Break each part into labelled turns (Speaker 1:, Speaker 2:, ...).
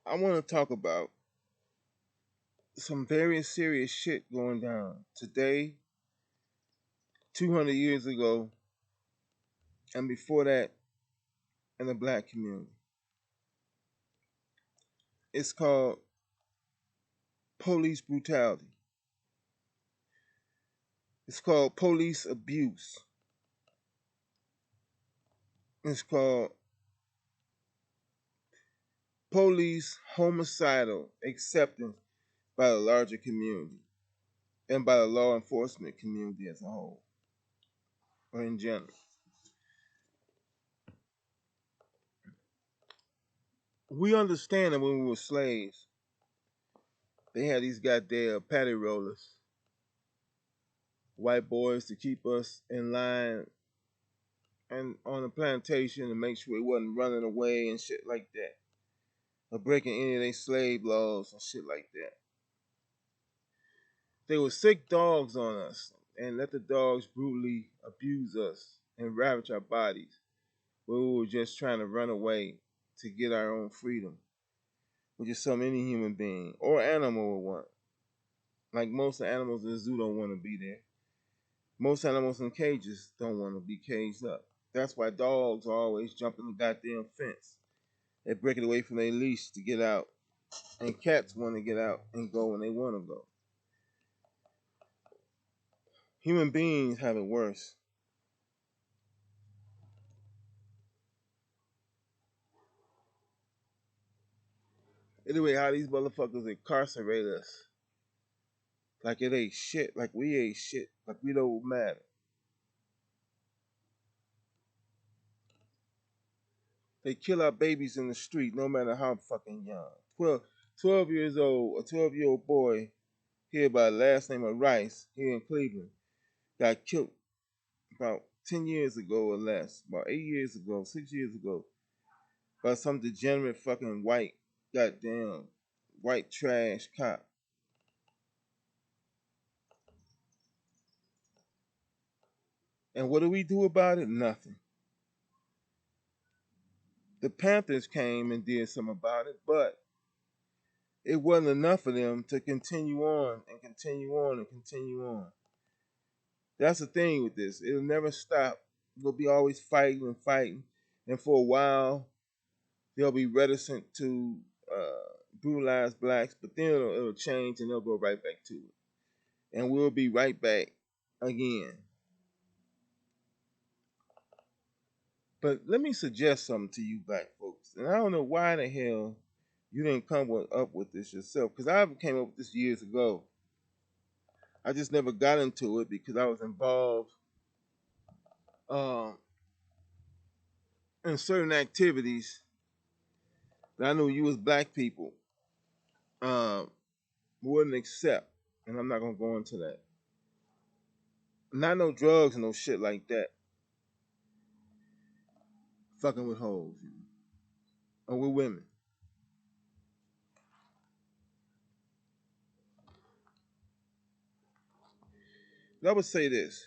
Speaker 1: I want to talk about some very serious shit going down today, 200 years ago, and before that in the black community. It's called police brutality. It's called police abuse. It's called police homicidal acceptance by the larger community and by the law enforcement community as a whole or in general. We understand that when we were slaves, they had these goddamn patty rollers, white boys to keep us in line and on the plantation to make sure we wasn't running away and shit like that, or breaking any of their slave laws and shit like that. They would sick dogs on us and let the dogs brutally abuse us and ravage our bodies when we were just trying to run away to get our own freedom, which is something any human being or animal would want. Like most of the animals in the zoo don't want to be there. Most animals in cages don't want to be caged up. That's why dogs always jumping the goddamn fence. They break it away from their leash to get out. And cats want to get out and go when they want to go. Human beings have it worse. Anyway, how these motherfuckers incarcerate us like it ain't shit, like we ain't shit, like we don't matter. They kill our babies in the street no matter how fucking young. 12 years old, a 12-year-old boy here by the last name of Rice here in Cleveland got killed about 10 years ago or less, about 8 years ago, 6 years ago, by some degenerate fucking white, goddamn, white trash cop. And what do we do about it? Nothing. The Panthers came and did something about it, but it wasn't enough for them to continue on and continue on and continue on. That's the thing with this. It'll never stop. We'll be always fighting and fighting. And for a while, they'll be reticent to brutalize blacks, but then it'll change and they'll go right back to it. And we'll be right back again. But let me suggest something to you black folks. And I don't know why the hell you didn't up with this yourself, because I came up with this years ago. I just never got into it because I was involved um, in certain activities that I knew you as black people um, wouldn't accept. And I'm not going to go into that. Not no drugs and no shit like that. Fucking with hoes, or with women. But I would say this.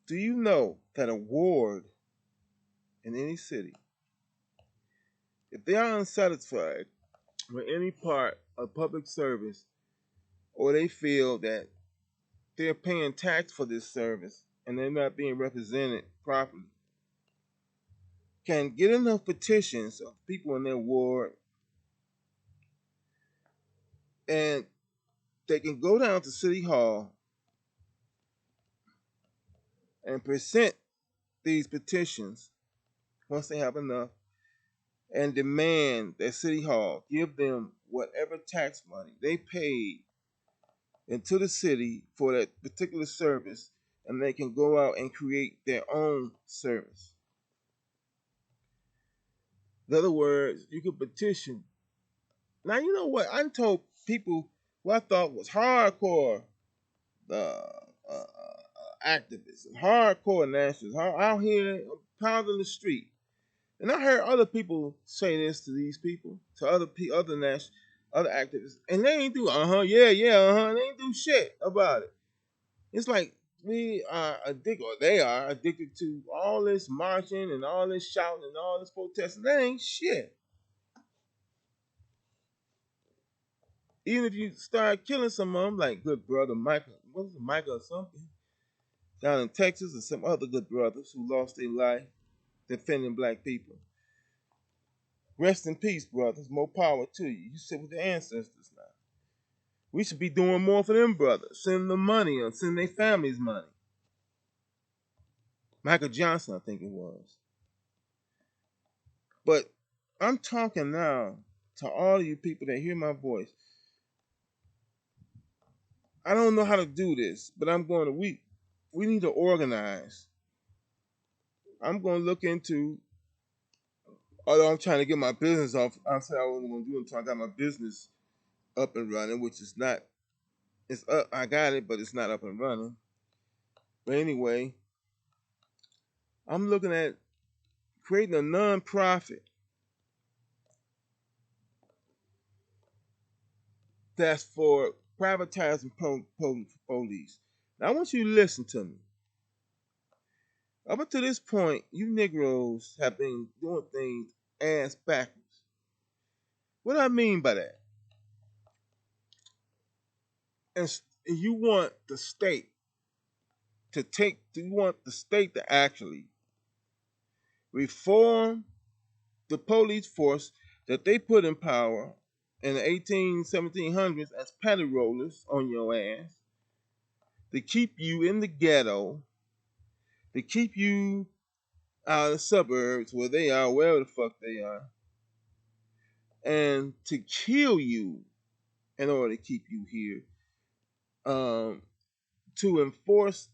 Speaker 1: Do you know that a ward in any city, if they are unsatisfied with any part of public service, or they feel that they're paying tax for this service and they're not being represented properly, can get enough petitions of people in their ward, and they can go down to City Hall and present these petitions once they have enough and demand that City Hall give them whatever tax money they paid into the city for that particular service, and they can go out and create their own service. In other words, you could petition. Now, you know what? I told people who I thought was hardcore activists and hardcore nationalists out here pounding the street. And I heard other people say this to these people, to other activists, and they ain't do they ain't do shit about it. It's like we are addicted, or they are addicted to all this marching and all this shouting and all this protesting. That ain't shit. Even if you start killing some of them, like good brother Michael, what was it, Michael or something, down in Texas, or some other good brothers who lost their life defending black people. Rest in peace, brothers. More power to you. You sit with the ancestors now. We should be doing more for them brothers. Send them money or send their families money. Michael Johnson, I think it was. But I'm talking now to all of you people that hear my voice. I don't know how to do this, but I'm going to we need to organize. I'm going to look into, although I'm trying to get my business off. I said I wasn't going to do it until I got my business up and running, which is not, it's up. I got it, but it's not up and running. But anyway, I'm looking at creating a non-profit that's for privatizing police. Now, I want you to listen to me. Up until this point, you Negroes have been doing things ass backwards. What do I mean by that? And you want the state you want the state to actually reform the police force that they put in power in the 1700s as patty rollers on your ass, to keep you in the ghetto, to keep you out of the suburbs where they are, wherever the fuck they are, and to kill you in order to keep you here, to enforce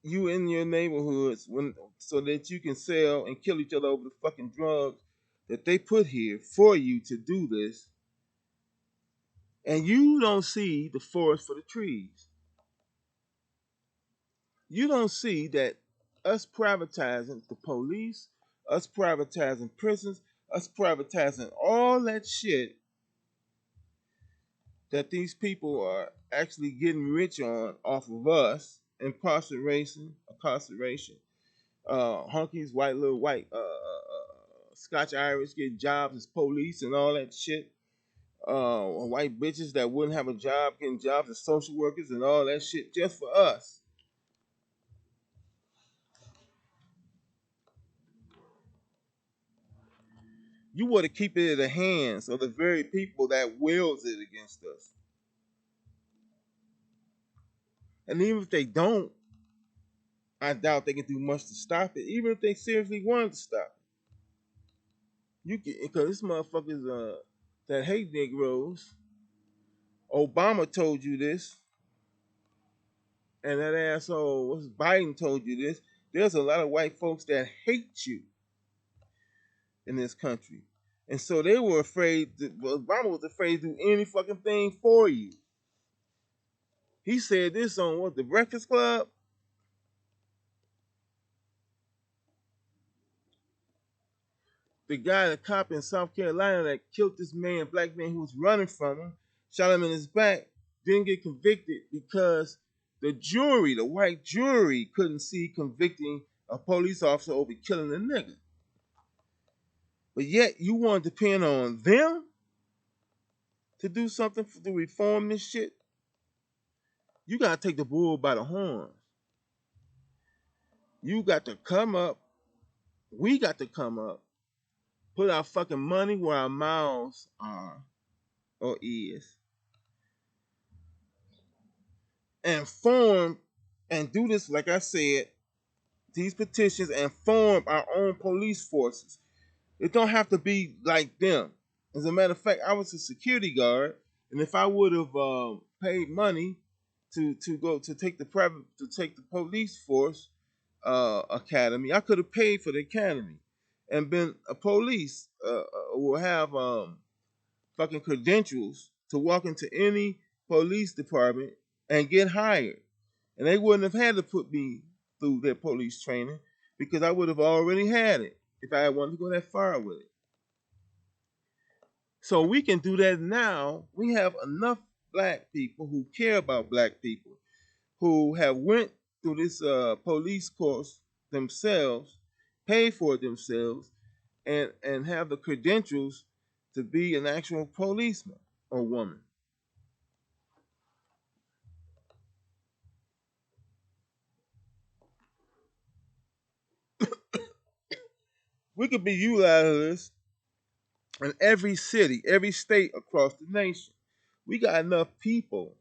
Speaker 1: you in your neighborhoods so that you can sell and kill each other over the fucking drugs that they put here for you to do this, and you don't see the forest for the trees. You don't see that us privatizing the police, us privatizing prisons, us privatizing all that shit that these people are actually getting rich on off of us, incarceration, hunkies, white Scotch Irish getting jobs as police and all that shit. White bitches that wouldn't have a job getting jobs as social workers and all that shit just for us. You want to keep it in the hands of the very people that wills it against us. And even if they don't, I doubt they can do much to stop it. Even if they seriously wanted to stop it, you can, because this motherfuckers that hate Negroes. Obama told you this, and that asshole Biden told you this. There's a lot of white folks that hate you in this country, and so they were afraid. Obama was afraid to do any fucking thing for you. He said this on what, the Breakfast Club. The guy, the cop in South Carolina that killed this man, black man who was running from him, shot him in his back, didn't get convicted because the jury, the white jury, couldn't see convicting a police officer over killing a nigga. But yet you want to depend on them to do something to reform this shit? You gotta take the bull by the horns. You got to come up. We got to come up. Put our fucking money where our mouths are or is, and form and do this, like I said, these petitions, and form our own police forces. It don't have to be like them. As a matter of fact, I was a security guard, and if I would have paid money to go to take the police force academy, I could have paid for the academy and been a police will have fucking credentials to walk into any police department and get hired. And they wouldn't have had to put me through their police training because I would have already had it if I wanted to go that far with it. So we can do that now. We have enough black people who care about black people, who have went through this police course themselves, paid for it themselves, and have the credentials to be an actual policeman or woman. We could be utilizing this in every city, every state across the nation. We got enough people,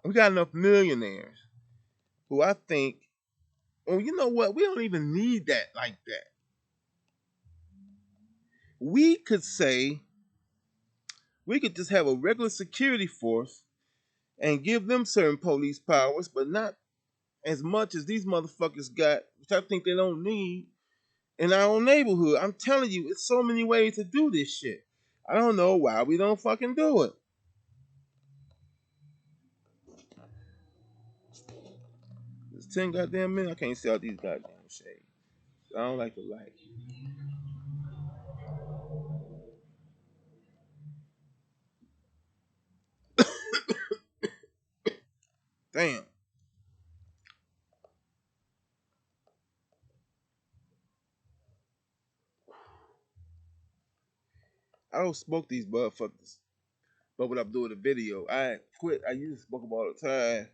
Speaker 1: we got enough millionaires who I think, oh, you know what? We don't even need that like that. We could say, we could just have a regular security force and give them certain police powers, but not as much as these motherfuckers got, which I think they don't need in our own neighborhood. I'm telling you, it's so many ways to do this shit. I don't know why we don't fucking do it. It's 10 goddamn minutes. I can't see out these goddamn shades. I don't like the light. Damn. I don't smoke these motherfuckers. But what I'm doing the video, I quit. I used to smoke them all the time.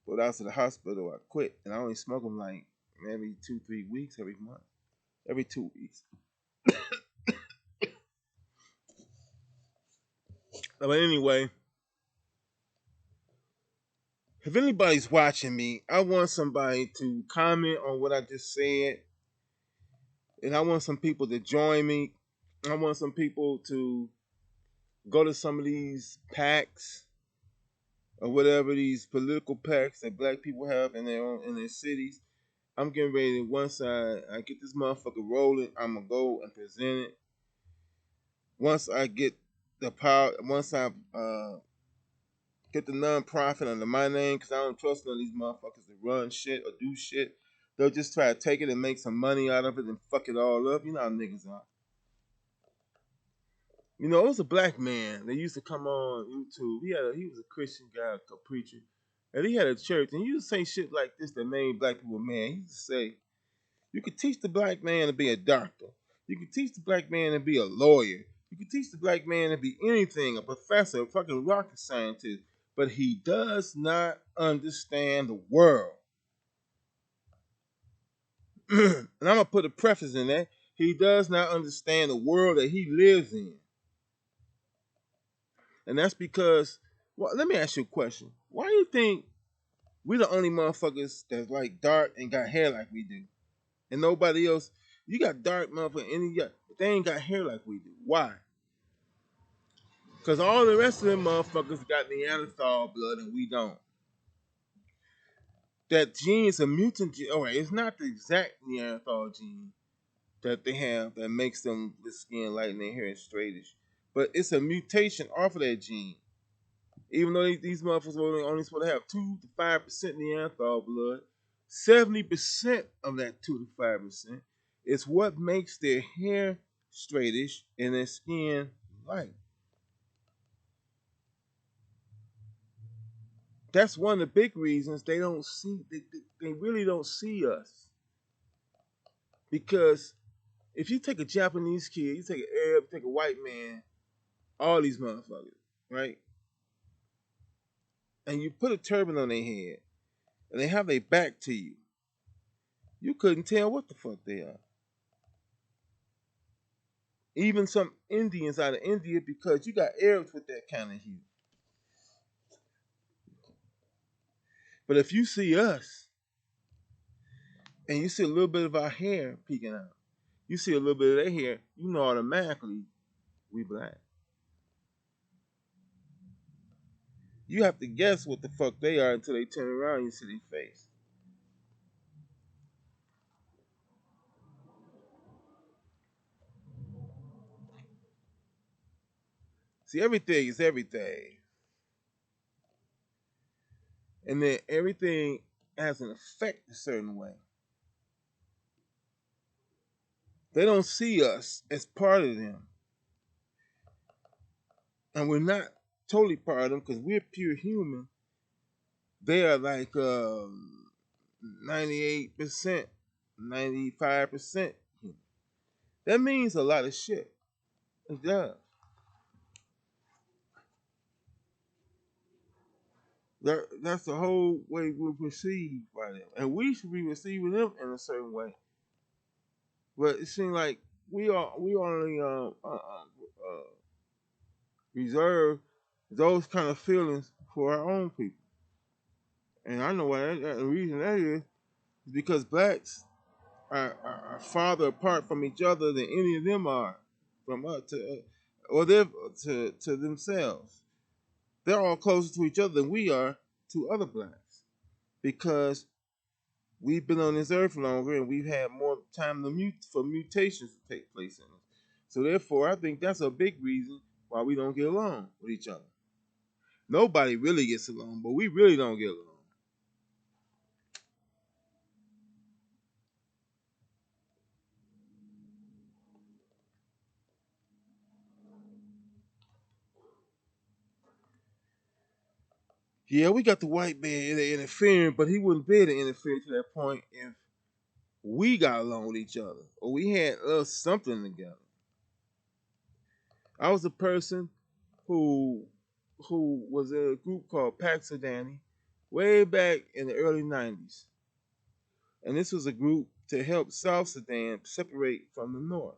Speaker 1: But when I was in the hospital, I quit. And I only smoke them like maybe 2-3 weeks every month. Every 2 weeks. But anyway, if anybody's watching me, I want somebody to comment on what I just said. And I want some people to join me. I want some people to go to some of these PACs or whatever, these political PACs that black people have in their cities. I'm getting ready to, once I get this motherfucker rolling, I'm gonna go and present it. Once I get the power, once I get the nonprofit under my name, because I don't trust none of these motherfuckers to run shit or do shit. They'll just try to take it and make some money out of it and fuck it all up. You know how niggas are. You know, it was a black man that used to come on YouTube. He was a Christian guy, a preacher, and he had a church. And he used to say shit like this that made black people mad. He used to say, "You could teach the black man to be a doctor. You could teach the black man to be a lawyer. You could teach the black man to be anything, a professor, a fucking rocket scientist. But he does not understand the world." And I'm gonna put a preface in that. He does not understand the world that he lives in. And that's because, well, let me ask you a question. Why do you think we the only motherfuckers that's like dark and got hair like we do? And nobody else, you got dark motherfuckers and but they ain't got hair like we do. Why? Because all the rest of them motherfuckers got Neanderthal blood and we don't. That gene is a mutant gene. All right, it's not the exact Neanderthal gene that they have that makes them the skin light and their hair is straightish. But it's a mutation off of that gene. Even though these motherfuckers are only supposed to have 2 to 5% Neanderthal blood, 70% of that 2 to 5% is what makes their hair straightish and their skin light. That's one of the big reasons they don't see. They really don't see us, because if you take a Japanese kid, you take an Arab, you take a white man, all these motherfuckers, right? And you put a turban on their head, and they have their back to you, you couldn't tell what the fuck they are. Even some Indians out of India, because you got Arabs with that kind of hue. But if you see us and you see a little bit of our hair peeking out, you see a little bit of their hair, you know automatically we black. You have to guess what the fuck they are until they turn around and you see their face. See, everything is everything. And then everything has an effect a certain way. They don't see us as part of them. And we're not totally part of them because we're pure human. They are like 98%, 95% human. That means a lot of shit. It does. That's the whole way we're perceived by them. And we should be receiving them in a certain way. But it seems like we only reserve those kind of feelings for our own people. And I know why the reason that is because blacks are farther apart from each other than any of them are from us or they're to themselves. They're all closer to each other than we are to other blacks because we've been on this earth longer and we've had more time to for mutations to take place in us. So therefore, I think that's a big reason why we don't get along with each other. Nobody really gets along, but we really don't get along. Yeah, we got the white man interfering, but he wouldn't be able to interfere to that point if we got along with each other or we had something together. I was a person who was in a group called Paxodani way back in the early '90s, and this was a group to help South Sudan separate from the North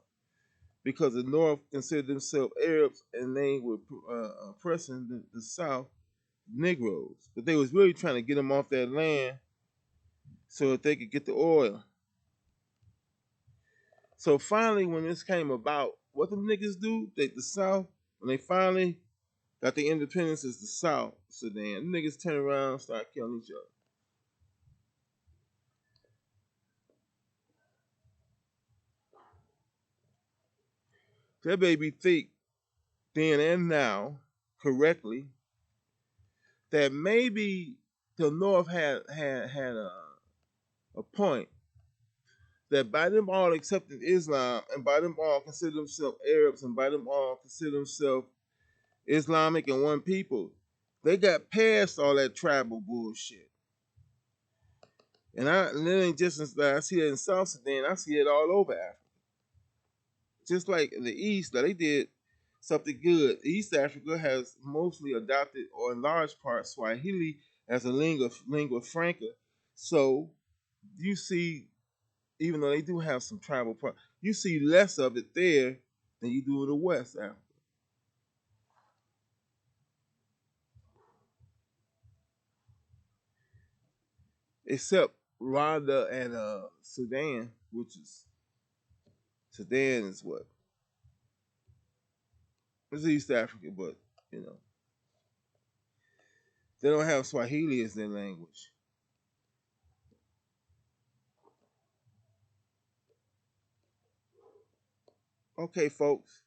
Speaker 1: because the North considered themselves Arabs and they were oppressing the South Negroes, but they was really trying to get them off that land so that they could get the oil. So finally, when this came about, what them niggas do? The South, when they finally got the independence as the South Sudan, them niggas turn around and start killing each other. That baby think then and now correctly that maybe the North had a point that by them all accepting Islam and by them all consider themselves Arabs and by them all consider themselves Islamic and one people, they got past all that tribal bullshit. And it ain't just I see it in South Sudan, I see it all over Africa. Just like in the East, that they did something good. East Africa has mostly adopted, or in large part, Swahili as a lingua franca. So you see, even though they do have some tribal part, you see less of it there than you do in the West Africa. Except Rwanda and Sudan, which is Sudan is what? It's East Africa, but you know they don't have Swahili as their language. Okay, folks,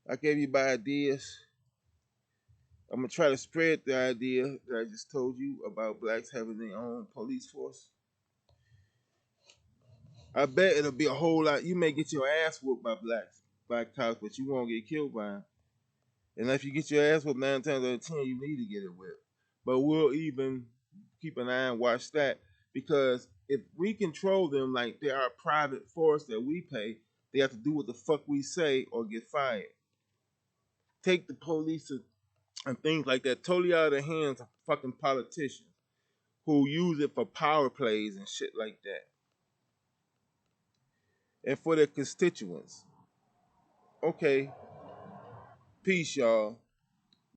Speaker 1: I gave you my ideas. I'm gonna try to spread the idea that I just told you about blacks having their own police force. I bet it'll be a whole lot. You may get your ass whooped by black cops, but you won't get killed by them. And if you get your ass whooped 9 times out of 10, you need to get it whipped. But we'll even keep an eye and watch that because if we control them like they are a private force that we pay, they have to do what the fuck we say or get fired. Take the police and things like that totally out of the hands of fucking politicians who use it for power plays and shit like that. And for their constituents. Okay, peace, y'all.